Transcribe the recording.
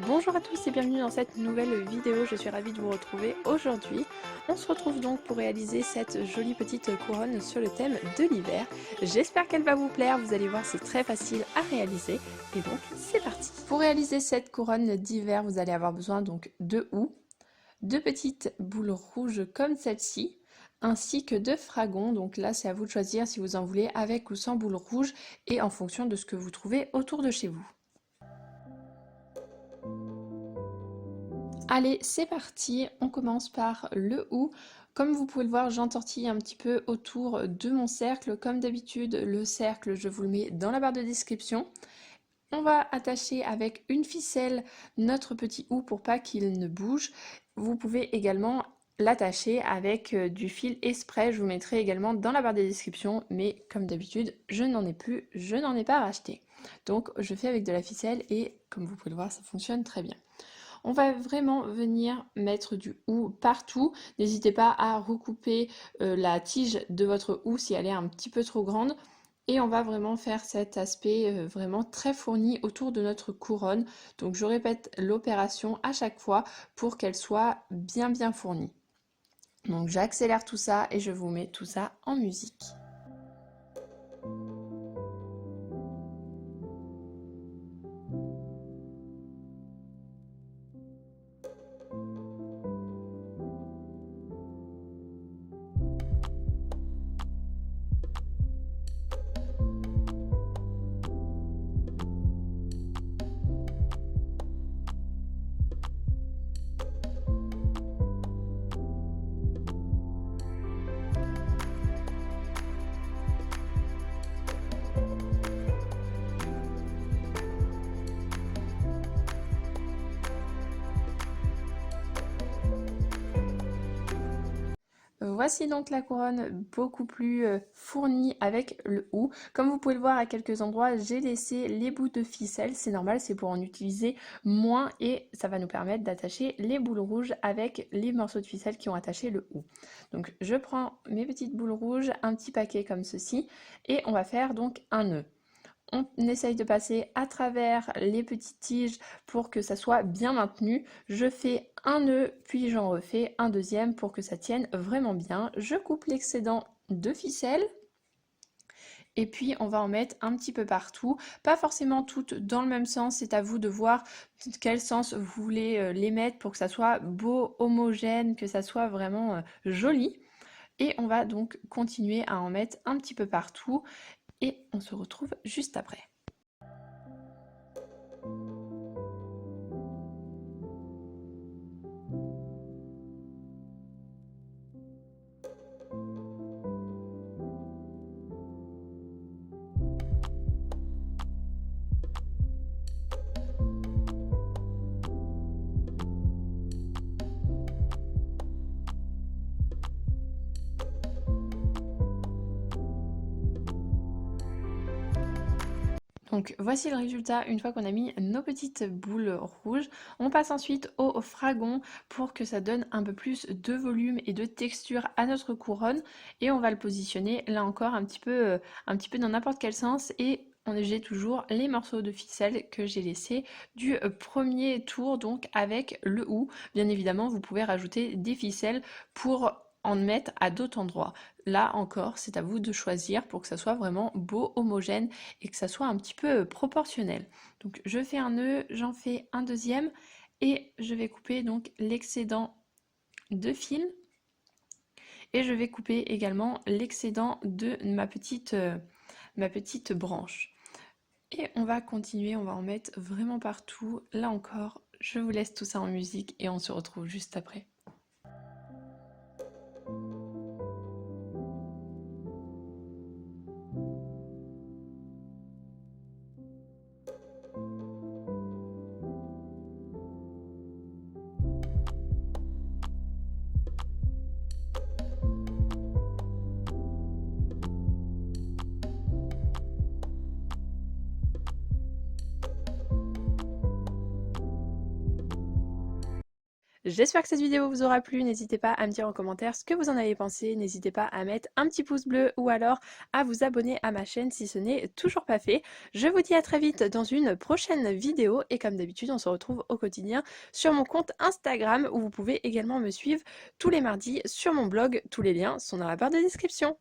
Bonjour à tous et bienvenue dans cette nouvelle vidéo, je suis ravie de vous retrouver aujourd'hui. On se retrouve donc pour réaliser cette jolie petite couronne sur le thème de l'hiver. J'espère qu'elle va vous plaire, vous allez voir c'est très facile à réaliser et donc c'est parti. Pour réaliser cette couronne d'hiver, vous allez avoir besoin donc de houx, de petites boules rouges comme celle-ci, ainsi que de fragons. Donc là c'est à vous de choisir si vous en voulez avec ou sans boules rouges et en fonction de ce que vous trouvez autour de chez vous. Allez, c'est parti, on commence par le houx. Comme vous pouvez le voir, j'entortille un petit peu autour de mon cercle. Comme d'habitude, le cercle, je vous le mets dans la barre de description. On va attacher avec une ficelle notre petit houx pour pas qu'il ne bouge. Vous pouvez également l'attacher avec du fil esprit, je vous mettrai également dans la barre de description, mais comme d'habitude, je n'en ai plus, je n'en ai pas racheté. Donc je fais avec de la ficelle et comme vous pouvez le voir, ça fonctionne très bien. On va vraiment venir mettre du houx partout. N'hésitez pas à recouper la tige de votre houx si elle est un petit peu trop grande. Et on va vraiment faire cet aspect vraiment très fourni autour de notre couronne. Donc je répète l'opération à chaque fois pour qu'elle soit bien fournie. Donc j'accélère tout ça et je vous mets tout ça en musique. Voici donc la couronne beaucoup plus fournie avec le houx. Comme vous pouvez le voir à quelques endroits, j'ai laissé les bouts de ficelle. C'est normal, c'est pour en utiliser moins et ça va nous permettre d'attacher les boules rouges avec les morceaux de ficelle qui ont attaché le houx. Donc je prends mes petites boules rouges, un petit paquet comme ceci et on va faire donc un nœud. On essaye de passer à travers les petites tiges pour que ça soit bien maintenu. Je fais un nœud, puis j'en refais un deuxième pour que ça tienne vraiment bien. Je coupe l'excédent de ficelle. Et puis on va en mettre un petit peu partout, pas forcément toutes dans le même sens, c'est à vous de voir quel sens vous voulez les mettre pour que ça soit beau, homogène, que ça soit vraiment joli. Et on va donc continuer à en mettre un petit peu partout et on se retrouve juste après. Donc voici le résultat une fois qu'on a mis nos petites boules rouges. On passe ensuite au fragon pour que ça donne un peu plus de volume et de texture à notre couronne. Et on va le positionner là encore un petit peu dans n'importe quel sens. Et j'ai toujours les morceaux de ficelle que j'ai laissés du premier tour donc avec le houx. Bien évidemment vous pouvez rajouter des ficelles pour en mettre à d'autres endroits. Là encore, c'est à vous de choisir pour que ça soit vraiment beau, homogène et que ça soit un petit peu proportionnel. Donc je fais un nœud, j'en fais un deuxième et je vais couper donc l'excédent de fil et je vais couper également l'excédent de ma petite branche. Et on va continuer, on va en mettre vraiment partout. Là encore, je vous laisse tout ça en musique et on se retrouve juste après. J'espère que cette vidéo vous aura plu, n'hésitez pas à me dire en commentaire ce que vous en avez pensé, n'hésitez pas à mettre un petit pouce bleu ou alors à vous abonner à ma chaîne si ce n'est toujours pas fait. Je vous dis à très vite dans une prochaine vidéo et comme d'habitude on se retrouve au quotidien sur mon compte Instagram où vous pouvez également me suivre tous les mardis sur mon blog, tous les liens sont dans la barre de description.